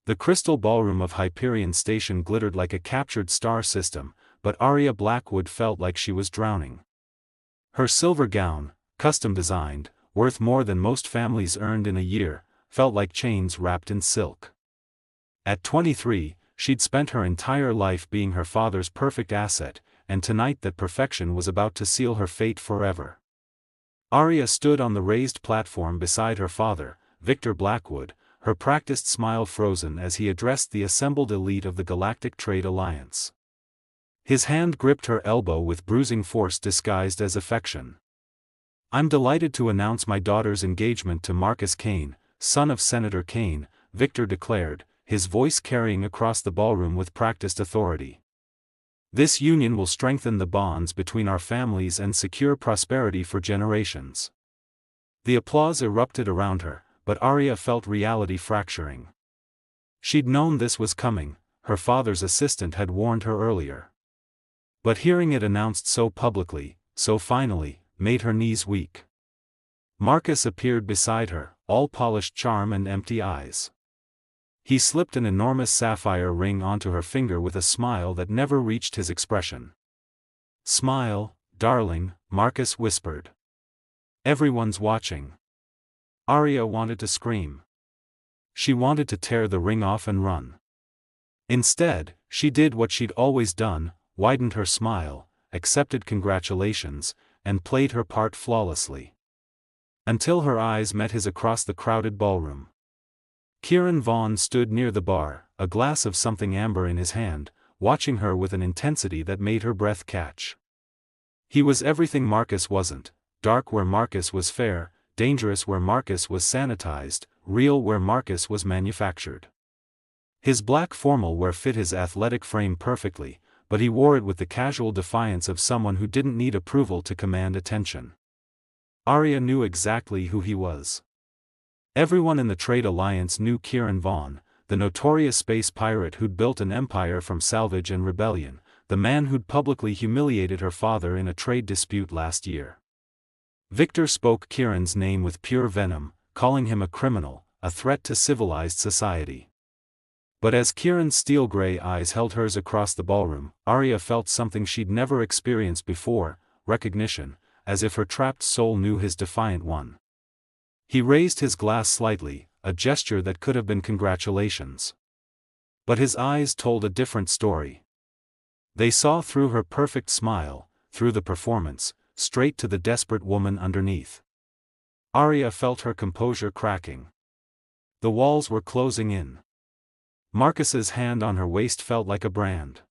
The crystal ballroom of Hyperion Station glittered like a captured star system, but Arya Blackwood felt like she was drowning. Her silver gown, custom-designed, worth more than most families earned in a year, felt like chains wrapped in silk. At 23, she'd spent her entire life being her father's perfect asset, and tonight that perfection was about to seal her fate forever. Arya stood on the raised platform beside her father, Victor Blackwood, her practiced smile frozen as he addressed the assembled elite of the Galactic Trade Alliance. His hand gripped her elbow with bruising force disguised as affection. "I'm delighted to announce my daughter's engagement to Marcus Kane, son of Senator Kane," Victor declared, his voice carrying across the ballroom with practiced authority. "This union will strengthen the bonds between our families and secure prosperity for generations." The applause erupted around her, but Arya felt reality fracturing. She'd known this was coming, her father's assistant had warned her earlier. But hearing it announced so publicly, so finally, made her knees weak. Marcus appeared beside her, all polished charm and empty eyes. He slipped an enormous sapphire ring onto her finger with a smile that never reached his expression. "Smile, darling," Marcus whispered. "Everyone's watching." Arya wanted to scream. She wanted to tear the ring off and run. Instead, she did what she'd always done, widened her smile, accepted congratulations, and played her part flawlessly. Until her eyes met his across the crowded ballroom. Kieran Vaughn stood near the bar, a glass of something amber in his hand, watching her with an intensity that made her breath catch. He was everything Marcus wasn't, dark where Marcus was fair, dangerous where Marcus was sanitized, real where Marcus was manufactured. His black formal wear fit his athletic frame perfectly, but he wore it with the casual defiance of someone who didn't need approval to command attention. Arya knew exactly who he was. Everyone in the Trade Alliance knew Kieran Vaughn, the notorious space pirate who'd built an empire from salvage and rebellion, the man who'd publicly humiliated her father in a trade dispute last year. Victor spoke Kieran's name with pure venom, calling him a criminal, a threat to civilized society. But as Kieran's steel-gray eyes held hers across the ballroom, Arya felt something she'd never experienced before, recognition, as if her trapped soul knew his defiant one. He raised his glass slightly, a gesture that could have been congratulations. But his eyes told a different story. They saw through her perfect smile, through the performance, straight to the desperate woman underneath. Arya felt her composure cracking. The walls were closing in. Marcus's hand on her waist felt like a brand.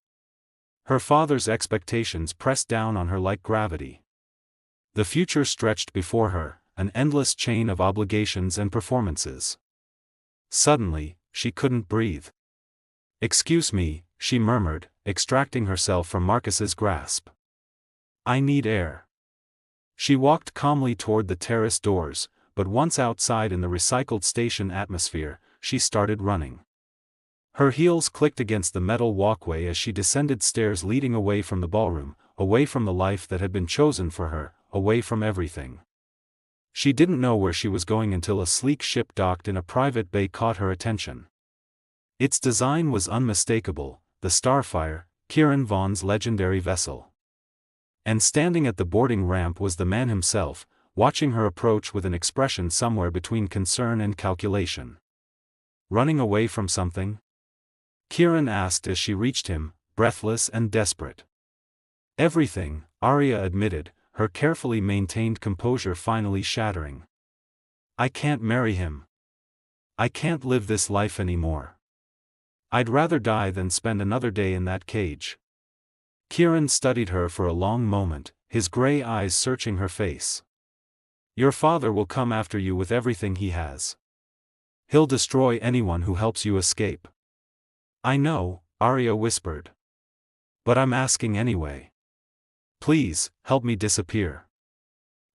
Her father's expectations pressed down on her like gravity. The future stretched before her, an endless chain of obligations and performances. Suddenly, she couldn't breathe. "Excuse me," she murmured, extracting herself from Marcus's grasp. "I need air." She walked calmly toward the terrace doors, but once outside in the recycled station atmosphere, she started running. Her heels clicked against the metal walkway as she descended stairs leading away from the ballroom, away from the life that had been chosen for her, away from everything. She didn't know where she was going until a sleek ship docked in a private bay caught her attention. Its design was unmistakable, the Starfire, Kieran Vaughn's legendary vessel. And standing at the boarding ramp was the man himself, watching her approach with an expression somewhere between concern and calculation. "Running away from something?" Kieran asked as she reached him, breathless and desperate. "Everything," Arya admitted, her carefully maintained composure finally shattering. "I can't marry him. I can't live this life anymore. I'd rather die than spend another day in that cage." Kieran studied her for a long moment, his gray eyes searching her face. "Your father will come after you with everything he has. He'll destroy anyone who helps you escape." "I know," Arya whispered. "But I'm asking anyway. Please, help me disappear."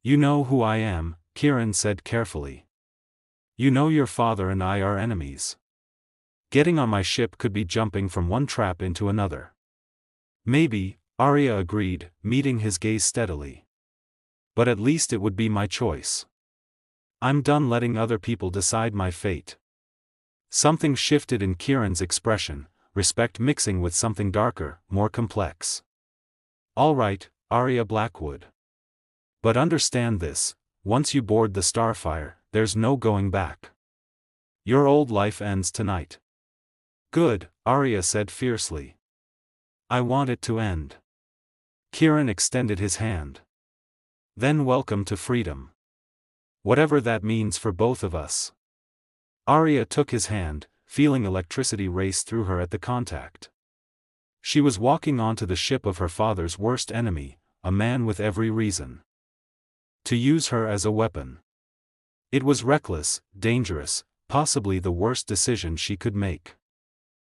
"You know who I am," Kieran said carefully. "You know your father and I are enemies. Getting on my ship could be jumping from one trap into another." "Maybe," Arya agreed, meeting his gaze steadily. "But at least it would be my choice. I'm done letting other people decide my fate." Something shifted in Kieran's expression, respect mixing with something darker, more complex. "All right, Arya Blackwood. But understand this, once you board the Starfire, there's no going back. Your old life ends tonight." "Good," Arya said fiercely. "I want it to end." Kieran extended his hand. "Then welcome to freedom. Whatever that means for both of us." Arya took his hand, feeling electricity race through her at the contact. She was walking onto the ship of her father's worst enemy, a man with every reason to use her as a weapon. It was reckless, dangerous, possibly the worst decision she could make.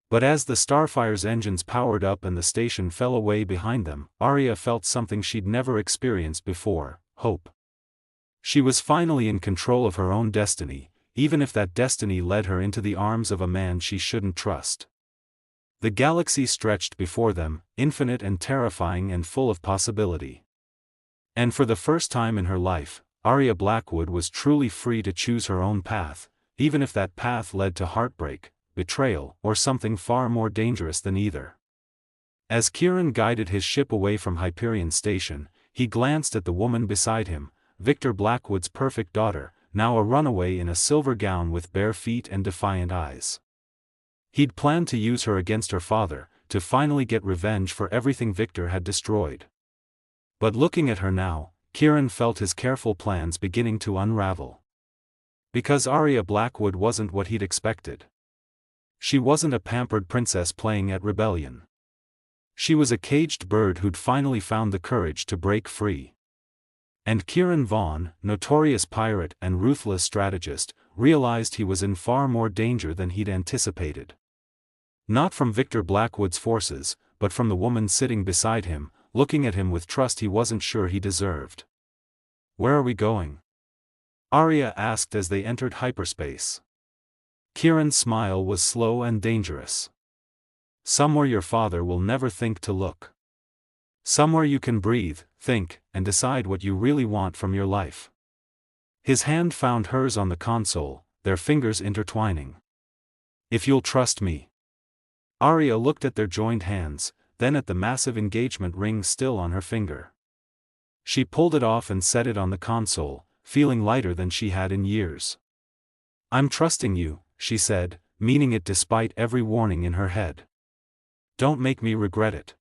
But as the Starfire's engines powered up and the station fell away behind them, Arya felt something she'd never experienced before: hope. She was finally in control of her own destiny, even if that destiny led her into the arms of a man she shouldn't trust. The galaxy stretched before them, infinite and terrifying and full of possibility. And for the first time in her life, Arya Blackwood was truly free to choose her own path, even if that path led to heartbreak, betrayal, or something far more dangerous than either. As Kieran guided his ship away from Hyperion Station, he glanced at the woman beside him, Victor Blackwood's perfect daughter, now a runaway in a silver gown with bare feet and defiant eyes. He'd planned to use her against her father, to finally get revenge for everything Victor had destroyed. But looking at her now, Kieran felt his careful plans beginning to unravel. Because Arya Blackwood wasn't what he'd expected. She wasn't a pampered princess playing at rebellion. She was a caged bird who'd finally found the courage to break free. And Kieran Vaughn, notorious pirate and ruthless strategist, realized he was in far more danger than he'd anticipated. Not from Victor Blackwood's forces, but from the woman sitting beside him, looking at him with trust he wasn't sure he deserved. "Where are we going?" Arya asked as they entered hyperspace. Kieran's smile was slow and dangerous. "Somewhere your father will never think to look. Somewhere you can breathe, think, and decide what you really want from your life." His hand found hers on the console, their fingers intertwining. "If you'll trust me." Arya looked at their joined hands, then at the massive engagement ring still on her finger. She pulled it off and set it on the console, feeling lighter than she had in years. "I'm trusting you," she said, meaning it despite every warning in her head. "Don't make me regret it."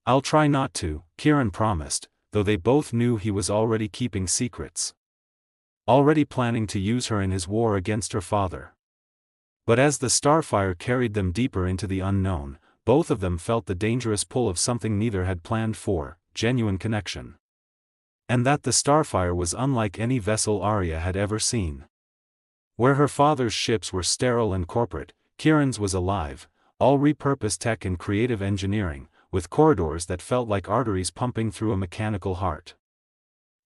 "I'll try not to," Kieran promised, though they both knew he was already keeping secrets. Already planning to use her in his war against her father. But as the Starfire carried them deeper into the unknown, both of them felt the dangerous pull of something neither had planned for: genuine connection. And that the Starfire was unlike any vessel Arya had ever seen. Where her father's ships were sterile and corporate, Kieran's was alive, all repurposed tech and creative engineering, with corridors that felt like arteries pumping through a mechanical heart.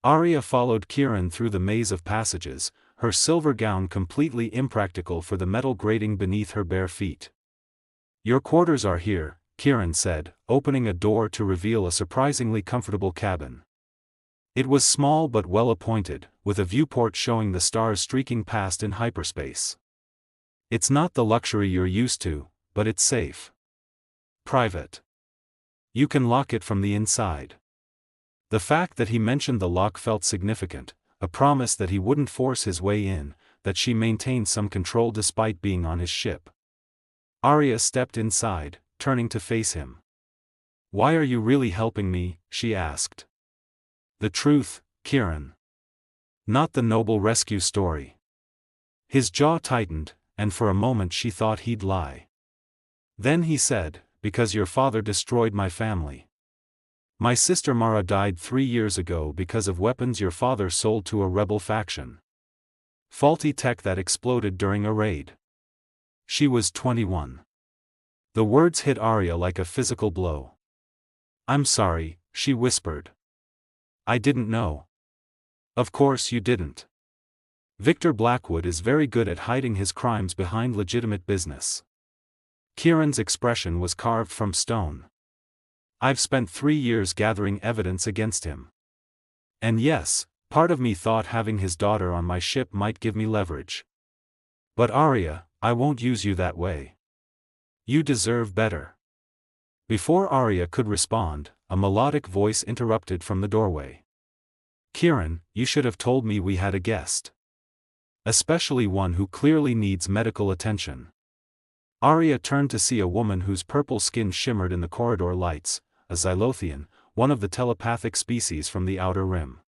Arya followed Kieran through the maze of passages, her silver gown completely impractical for the metal grating beneath her bare feet. "Your quarters are here," Kieran said, opening a door to reveal a surprisingly comfortable cabin. It was small but well appointed, with a viewport showing the stars streaking past in hyperspace. "It's not the luxury you're used to, but it's safe. Private. You can lock it from the inside." The fact that he mentioned the lock felt significant, a promise that he wouldn't force his way in, that she maintained some control despite being on his ship. Arya stepped inside, turning to face him. "Why are you really helping me?" she asked. "The truth, Kieran. Not the noble rescue story." His jaw tightened, and for a moment she thought he'd lie. Then he said, "Because your father destroyed my family. My sister Mara died 3 years ago because of weapons your father sold to a rebel faction. Faulty tech that exploded during a raid." She was 21. The words hit Arya like a physical blow. "I'm sorry," she whispered. "I didn't know." "Of course you didn't. Victor Blackwood is very good at hiding his crimes behind legitimate business." Kieran's expression was carved from stone. "I've spent 3 years gathering evidence against him. And yes, part of me thought having his daughter on my ship might give me leverage. But Arya, I won't use you that way. You deserve better. Before Arya could respond, a melodic voice interrupted from the doorway. Kieran, you should have told me we had a guest. Especially one who clearly needs medical attention. Arya turned to see a woman whose purple skin shimmered in the corridor lights, a Xylothian, one of the telepathic species from the Outer Rim.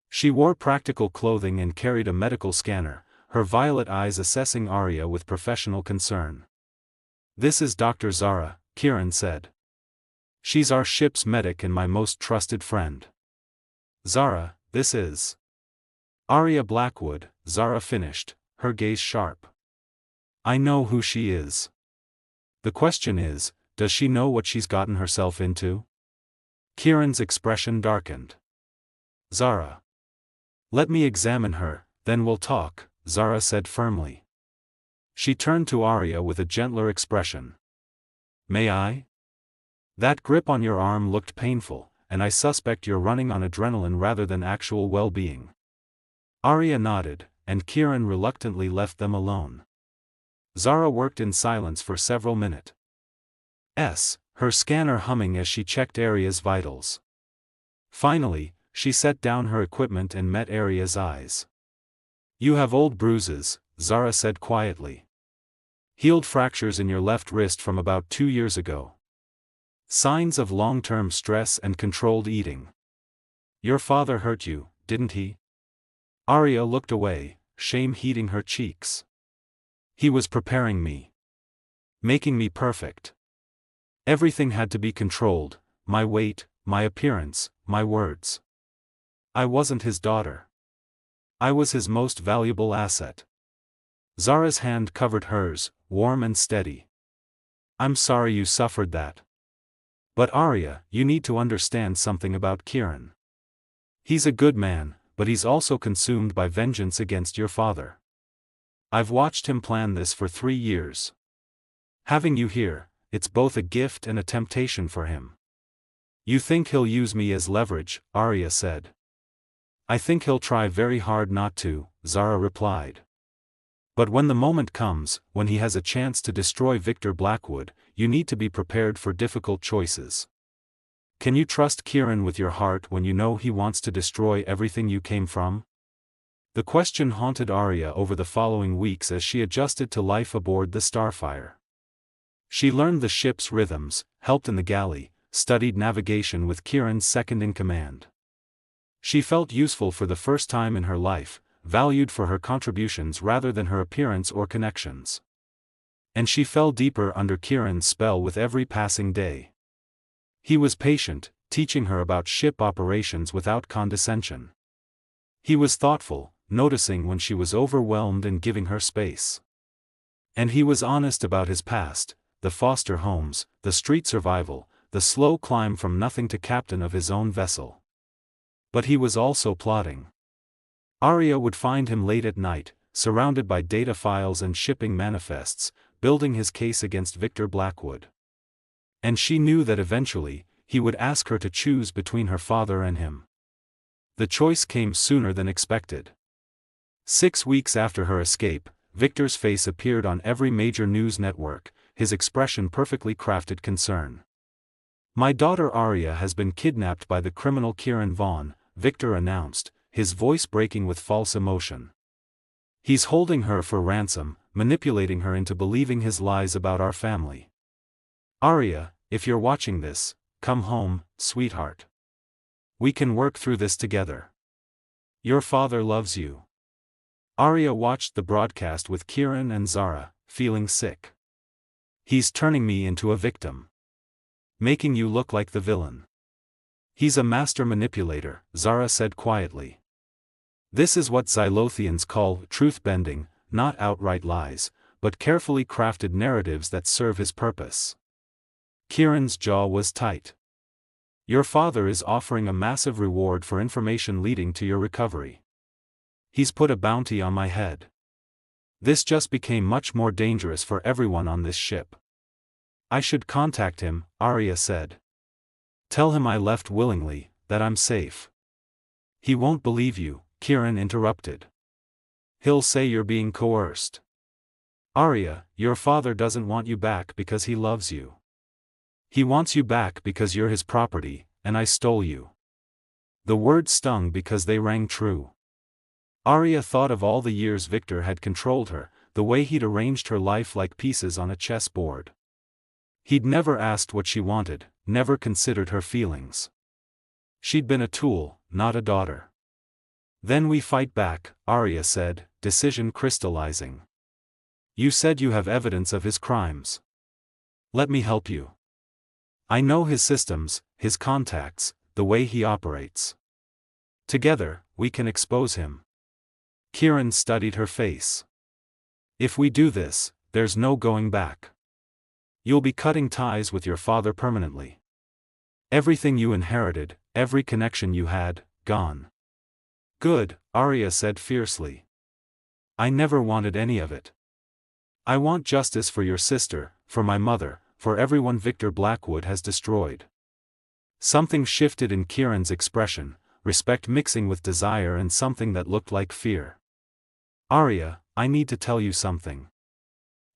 She wore practical clothing and carried a medical scanner, her violet eyes assessing Arya with professional concern. This is Dr. Zara, Kieran said. She's our ship's medic and my most trusted friend. Zara, this is Arya Blackwood, Zara finished, her gaze sharp. I know who she is. The question is, does she know what she's gotten herself into? Kieran's expression darkened. Zara. Let me examine her, then we'll talk, Zara said firmly. She turned to Arya with a gentler expression. May I? That grip on your arm looked painful, and I suspect you're running on adrenaline rather than actual well-being. Arya nodded, and Kieran reluctantly left them alone. Zara worked in silence for several minutes. Her scanner humming as she checked Arya's vitals. Finally, she set down her equipment and met Arya's eyes. You have old bruises, Zara said quietly. Healed fractures in your left wrist from about 2 years ago. Signs of long-term stress and controlled eating. Your father hurt you, didn't he? Arya looked away, shame heating her cheeks. He was preparing me. Making me perfect. Everything had to be controlled, my weight, my appearance, my words. I wasn't his daughter. I was his most valuable asset. Zara's hand covered hers, warm and steady. I'm sorry you suffered that. But Arya, you need to understand something about Kieran. He's a good man, but he's also consumed by vengeance against your father. I've watched him plan this for 3 years. Having you here, it's both a gift and a temptation for him. You think he'll use me as leverage, Arya said. I think he'll try very hard not to, Zara replied. But when the moment comes, when he has a chance to destroy Victor Blackwood, you need to be prepared for difficult choices. Can you trust Kieran with your heart when you know he wants to destroy everything you came from? The question haunted Arya over the following weeks as she adjusted to life aboard the Starfire. She learned the ship's rhythms, helped in the galley, studied navigation with Kieran's second-in-command. She felt useful for the first time in her life, valued for her contributions rather than her appearance or connections. And she fell deeper under Kieran's spell with every passing day. He was patient, teaching her about ship operations without condescension. He was thoughtful, noticing when she was overwhelmed and giving her space. And he was honest about his past, the foster homes, the street survival, the slow climb from nothing to captain of his own vessel. But he was also plotting. Arya would find him late at night, surrounded by data files and shipping manifests, building his case against Victor Blackwood. And she knew that eventually, he would ask her to choose between her father and him. The choice came sooner than expected. 6 weeks after her escape, Victor's face appeared on every major news network, his expression perfectly crafted concern. My daughter Arya has been kidnapped by the criminal Kieran Vaughn, Victor announced, his voice breaking with false emotion. He's holding her for ransom, manipulating her into believing his lies about our family. Arya, if you're watching this, come home, sweetheart. We can work through this together. Your father loves you. Arya watched the broadcast with Kieran and Zara, feeling sick. He's turning me into a victim. Making you look like the villain. He's a master manipulator, Zara said quietly. This is what Xylothians call truth-bending, not outright lies, but carefully crafted narratives that serve his purpose. Kieran's jaw was tight. Your father is offering a massive reward for information leading to your recovery. He's put a bounty on my head. This just became much more dangerous for everyone on this ship. I should contact him, Arya said. Tell him I left willingly, that I'm safe. He won't believe you, Kieran interrupted. He'll say you're being coerced. Arya, your father doesn't want you back because he loves you. He wants you back because you're his property, and I stole you. The words stung because they rang true. Arya thought of all the years Victor had controlled her, the way he'd arranged her life like pieces on a chessboard. He'd never asked what she wanted, never considered her feelings. She'd been a tool, not a daughter. Then we fight back, Arya said, decision crystallizing. You said you have evidence of his crimes. Let me help you. I know his systems, his contacts, the way he operates. Together, we can expose him. Kieran studied her face. If we do this, there's no going back. You'll be cutting ties with your father permanently. Everything you inherited, every connection you had, gone. Good, Arya said fiercely. I never wanted any of it. I want justice for your sister, for my mother, for everyone Victor Blackwood has destroyed. Something shifted in Kieran's expression, respect mixing with desire and something that looked like fear. Arya, I need to tell you something.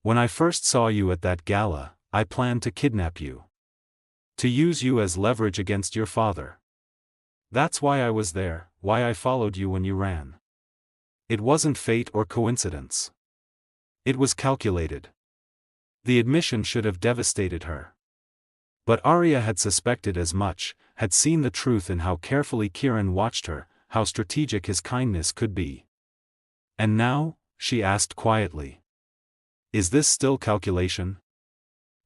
When I first saw you at that gala, I planned to kidnap you. To use you as leverage against your father. That's why I was there, why I followed you when you ran. It wasn't fate or coincidence. It was calculated. The admission should have devastated her. But Arya had suspected as much, had seen the truth in how carefully Kieran watched her, how strategic his kindness could be. And now, she asked quietly. Is this still calculation?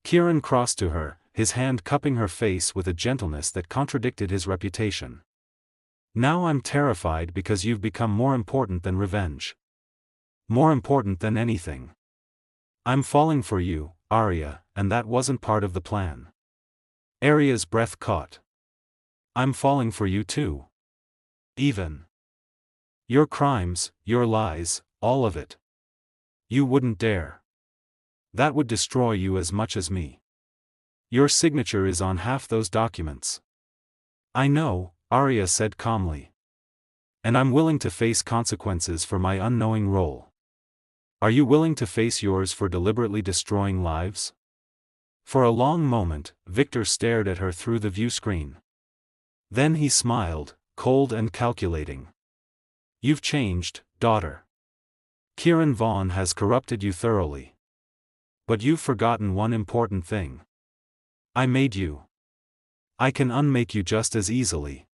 Kieran crossed to her, his hand cupping her face with a gentleness that contradicted his reputation. Now I'm terrified because you've become more important than revenge. More important than anything. I'm falling for you, Arya, and that wasn't part of the plan. Arya's breath caught. I'm falling for you too. Even. Your crimes, your lies, all of it. You wouldn't dare. That would destroy you as much as me. Your signature is on half those documents. I know, Arya said calmly. And I'm willing to face consequences for my unknowing role. Are you willing to face yours for deliberately destroying lives? For a long moment, Victor stared at her through the view screen. Then he smiled, cold and calculating. You've changed, daughter. Kieran Vaughn has corrupted you thoroughly. But you've forgotten one important thing. I made you. I can unmake you just as easily.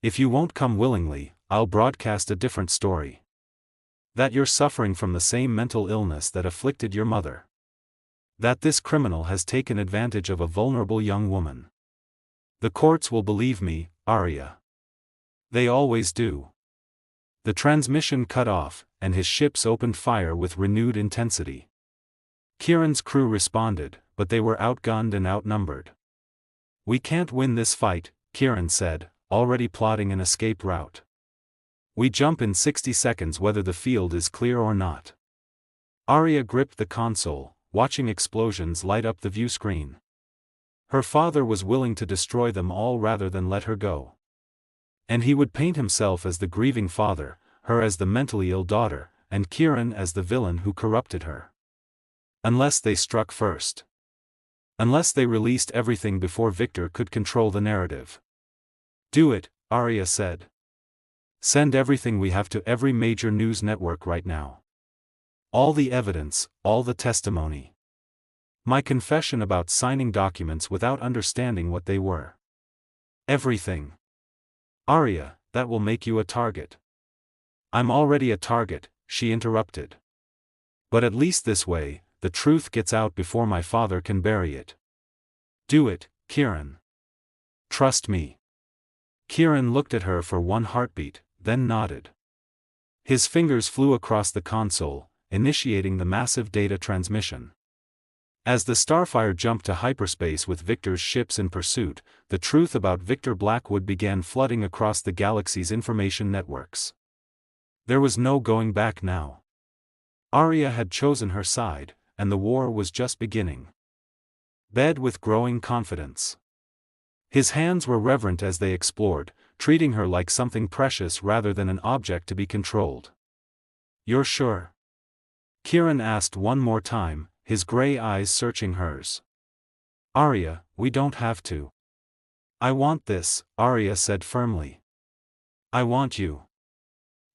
If you won't come willingly, I'll broadcast a different story. That you're suffering from the same mental illness that afflicted your mother. That this criminal has taken advantage of a vulnerable young woman. The courts will believe me, Arya. They always do. The transmission cut off, and his ships opened fire with renewed intensity. Kieran's crew responded, but they were outgunned and outnumbered. We can't win this fight, Kieran said, already plotting an escape route. We jump in 60 seconds whether the field is clear or not. Arya gripped the console, watching explosions light up the view screen. Her father was willing to destroy them all rather than let her go. And he would paint himself as the grieving father, her as the mentally ill daughter, and Kieran as the villain who corrupted her. Unless they struck first. Unless they released everything before Victor could control the narrative. Do it, Arya said. Send everything we have to every major news network right now. All the evidence, all the testimony. My confession about signing documents without understanding what they were. Everything. Arya, that will make you a target. I'm already a target, she interrupted. But at least this way, the truth gets out before my father can bury it. Do it, Kieran. Trust me. Kieran looked at her for one heartbeat, then nodded. His fingers flew across the console, initiating the massive data transmission. As the Starfire jumped to hyperspace with Victor's ships in pursuit, the truth about Victor Blackwood began flooding across the galaxy's information networks. There was no going back now. Arya had chosen her side, and the war was just beginning. Bed with growing confidence. His hands were reverent as they explored, treating her like something precious rather than an object to be controlled. You're sure? Kieran asked one more time, his gray eyes searching hers. Arya, we don't have to. I want this, Arya said firmly. I want you.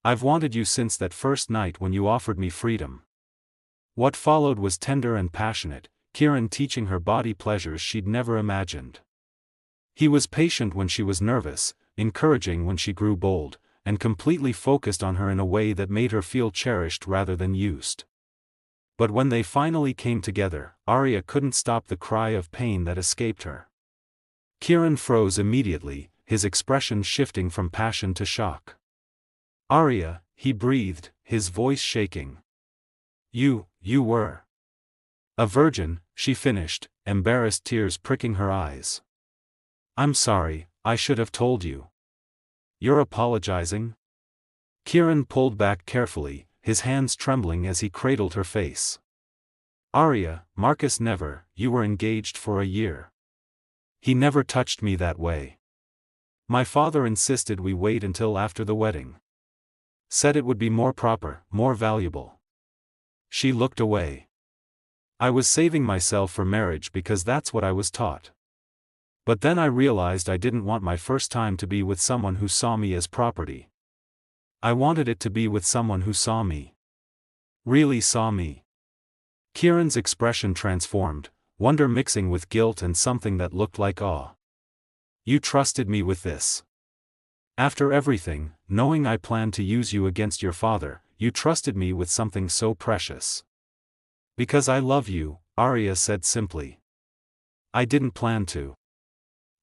I've wanted you since that first night when you offered me freedom. What followed was tender and passionate, Kieran teaching her body pleasures she'd never imagined. He was patient when she was nervous, encouraging when she grew bold, and completely focused on her in a way that made her feel cherished rather than used. But when they finally came together, Arya couldn't stop the cry of pain that escaped her. Kieran froze immediately, his expression shifting from passion to shock. Arya, he breathed, his voice shaking. You were a virgin, she finished, embarrassed tears pricking her eyes. I'm sorry, I should have told you. You're apologizing? Kieran pulled back carefully, his hands trembling as he cradled her face. Arya, Marcus never, you were engaged for a year. He never touched me that way. My father insisted we wait until after the wedding. Said it would be more proper, more valuable. She looked away. I was saving myself for marriage because that's what I was taught. But then I realized I didn't want my first time to be with someone who saw me as property. I wanted it to be with someone who saw me. Really saw me. Kieran's expression transformed, wonder mixing with guilt and something that looked like awe. You trusted me with this. After everything, knowing I planned to use you against your father, you trusted me with something so precious. Because I love you, Arya said simply. I didn't plan to.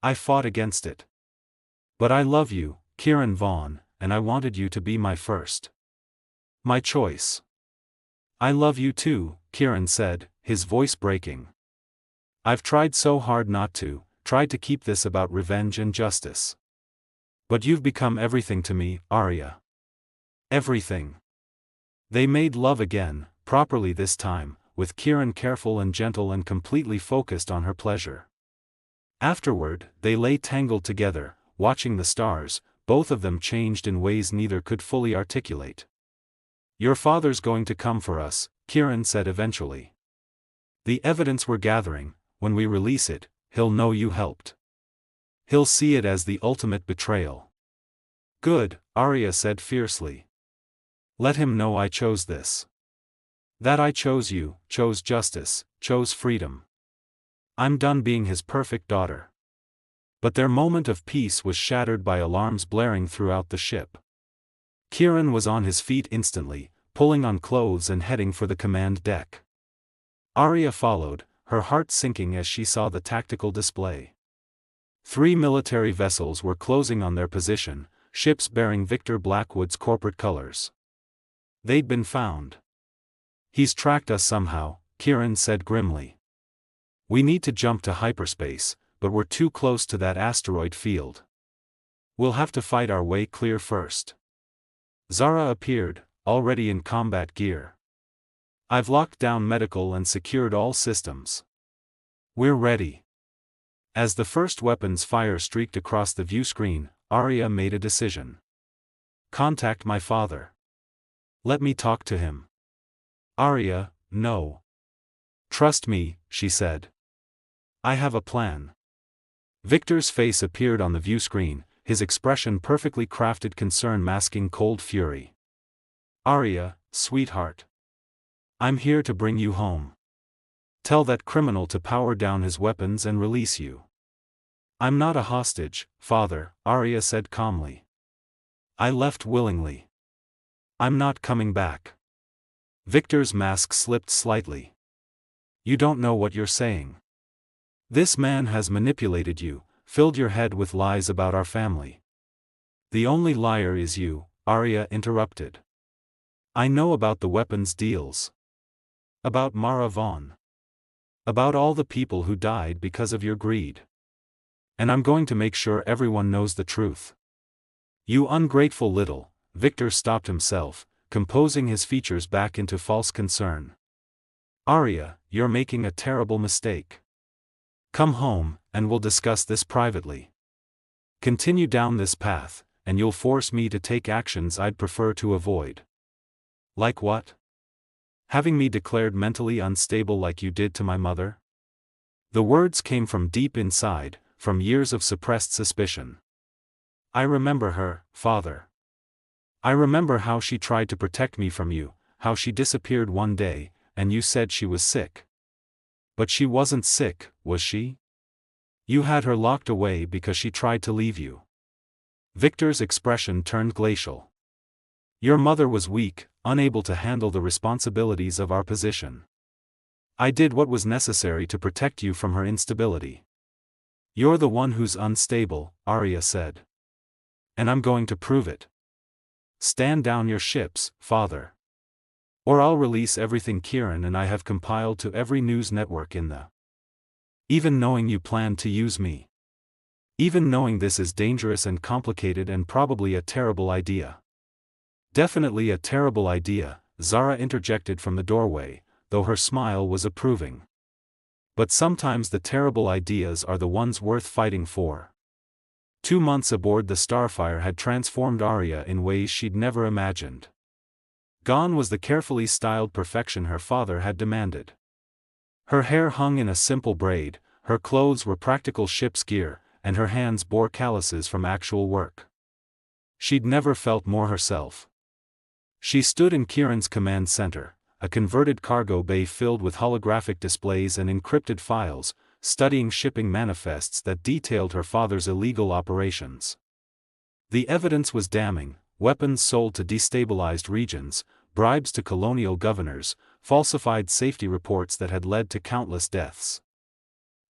I fought against it. But I love you, Kieran Vaughn, and I wanted you to be my first. My choice. I love you too, Kieran said, his voice breaking. I've tried so hard not to, tried to keep this about revenge and justice. But you've become everything to me, Arya. Everything. They made love again, properly this time, with Kieran careful and gentle and completely focused on her pleasure. Afterward, they lay tangled together, watching the stars, both of them changed in ways neither could fully articulate. Your father's going to come for us, Kieran said eventually. The evidence we're gathering, when we release it, he'll know you helped. He'll see it as the ultimate betrayal. Good, Arya said fiercely. Let him know I chose this. That I chose you, chose justice, chose freedom. I'm done being his perfect daughter. But their moment of peace was shattered by alarms blaring throughout the ship. Kieran was on his feet instantly, pulling on clothes and heading for the command deck. Arya followed, her heart sinking as she saw the tactical display. 3 military vessels were closing on their position, ships bearing Victor Blackwood's corporate colors. They'd been found. He's tracked us somehow, Kieran said grimly. We need to jump to hyperspace, but we're too close to that asteroid field. We'll have to fight our way clear first. Zara appeared, already in combat gear. I've locked down medical and secured all systems. We're ready. As the first weapon's fire streaked across the view screen, Arya made a decision. Contact my father. Let me talk to him. Arya, no. Trust me, she said. I have a plan. Victor's face appeared on the view screen, his expression perfectly crafted concern masking cold fury. Arya, sweetheart. I'm here to bring you home. Tell that criminal to power down his weapons and release you. I'm not a hostage, father, Arya said calmly. I left willingly. I'm not coming back. Victor's mask slipped slightly. You don't know what you're saying. This man has manipulated you, filled your head with lies about our family. The only liar is you, Arya interrupted. I know about the weapons deals. About Mara Vaughn. About all the people who died because of your greed. And I'm going to make sure everyone knows the truth. You ungrateful little, Victor stopped himself, composing his features back into false concern. Arya, you're making a terrible mistake. Come home, and we'll discuss this privately. Continue down this path, and you'll force me to take actions I'd prefer to avoid. Like what? Having me declared mentally unstable like you did to my mother? The words came from deep inside, from years of suppressed suspicion. I remember her, father. I remember how she tried to protect me from you, how she disappeared one day, and you said she was sick. But she wasn't sick, was she? You had her locked away because she tried to leave you. Victor's expression turned glacial. Your mother was weak, unable to handle the responsibilities of our position. I did what was necessary to protect you from her instability. You're the one who's unstable, Arya said. And I'm going to prove it. Stand down your ships, father. Or I'll release everything Kieran and I have compiled to every news network in the. Even knowing you plan to use me. Even knowing this is dangerous and complicated and probably a terrible idea. Definitely a terrible idea, Zara interjected from the doorway, though her smile was approving. But sometimes the terrible ideas are the ones worth fighting for. 2 months aboard the Starfire had transformed Arya in ways she'd never imagined. Gone was the carefully styled perfection her father had demanded. Her hair hung in a simple braid, her clothes were practical ship's gear, and her hands bore calluses from actual work. She'd never felt more herself. She stood in Kieran's command center, a converted cargo bay filled with holographic displays and encrypted files, studying shipping manifests that detailed her father's illegal operations. The evidence was damning: weapons sold to destabilized regions, bribes to colonial governors, falsified safety reports that had led to countless deaths.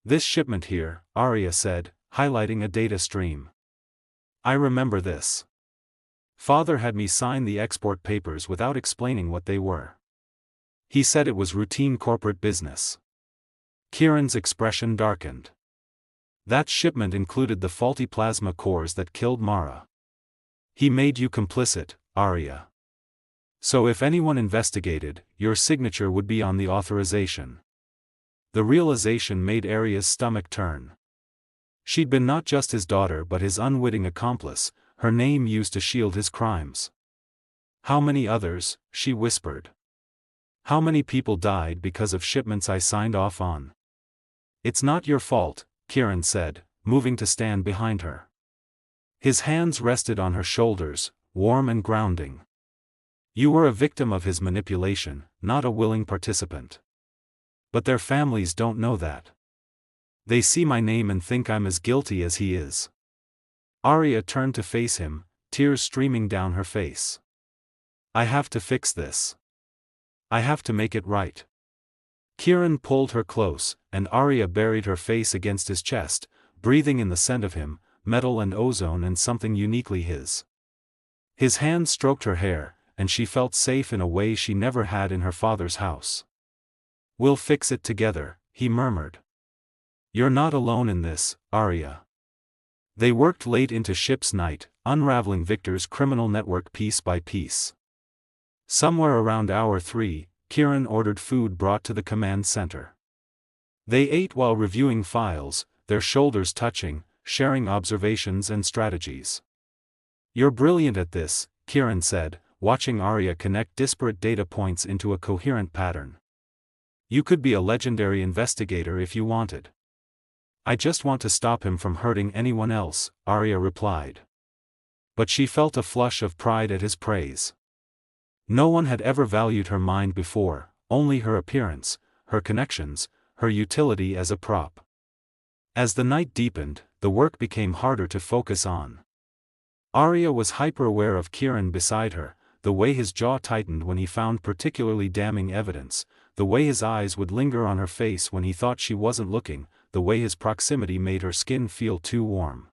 This shipment here, Arya said, highlighting a data stream. I remember this. Father had me sign the export papers without explaining what they were. He said it was routine corporate business. Kieran's expression darkened. That shipment included the faulty plasma cores that killed Mara. He made you complicit, Arya. So if anyone investigated, your signature would be on the authorization. The realization made Arya's stomach turn. She'd been not just his daughter but his unwitting accomplice, her name used to shield his crimes. How many others, she whispered. How many people died because of shipments I signed off on? It's not your fault, Kieran said, moving to stand behind her. His hands rested on her shoulders, warm and grounding. You were a victim of his manipulation, not a willing participant. But their families don't know that. They see my name and think I'm as guilty as he is. Arya turned to face him, tears streaming down her face. I have to fix this. I have to make it right. Kieran pulled her close, and Arya buried her face against his chest, breathing in the scent of him, metal and ozone and something uniquely his. His hand stroked her hair, and she felt safe in a way she never had in her father's house. We'll fix it together, he murmured. You're not alone in this, Arya. They worked late into ship's night, unraveling Victor's criminal network piece by piece. Somewhere around hour 3, Kieran ordered food brought to the command center. They ate while reviewing files, their shoulders touching, sharing observations and strategies. You're brilliant at this, Kieran said, watching Arya connect disparate data points into a coherent pattern. You could be a legendary investigator if you wanted. I just want to stop him from hurting anyone else, Arya replied. But she felt a flush of pride at his praise. No one had ever valued her mind before, only her appearance, her connections, her utility as a prop. As the night deepened, the work became harder to focus on. Arya was hyper-aware of Kieran beside her, the way his jaw tightened when he found particularly damning evidence, the way his eyes would linger on her face when he thought she wasn't looking, the way his proximity made her skin feel too warm.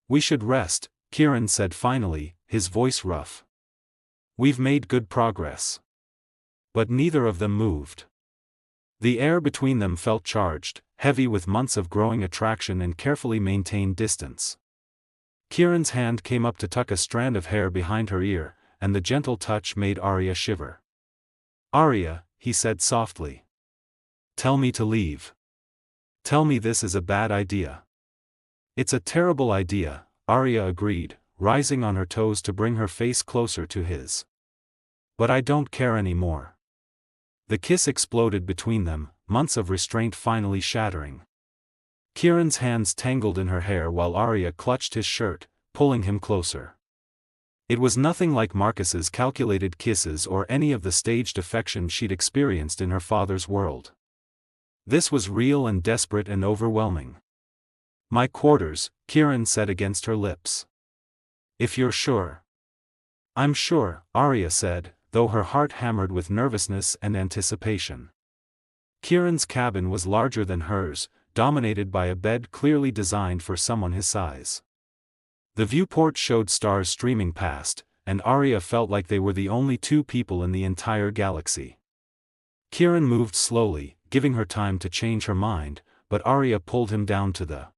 We should rest, Kieran said finally, his voice rough. We've made good progress. But neither of them moved. The air between them felt charged, heavy with months of growing attraction and carefully maintained distance. Kieran's hand came up to tuck a strand of hair behind her ear, and the gentle touch made Arya shiver. Arya, he said softly. Tell me to leave. Tell me this is a bad idea. It's a terrible idea, Arya agreed, rising on her toes to bring her face closer to his. But I don't care anymore. The kiss exploded between them, months of restraint finally shattering. Kieran's hands tangled in her hair while Arya clutched his shirt, pulling him closer. It was nothing like Marcus's calculated kisses or any of the staged affection she'd experienced in her father's world. This was real and desperate and overwhelming. "My quarters," Kieran said against her lips. "If you're sure." "I'm sure," Arya said, though her heart hammered with nervousness and anticipation. Kieran's cabin was larger than hers, dominated by a bed clearly designed for someone his size. The viewport showed stars streaming past, and Arya felt like they were the only two people in the entire galaxy. Kieran moved slowly, giving her time to change her mind, but Arya pulled him down to the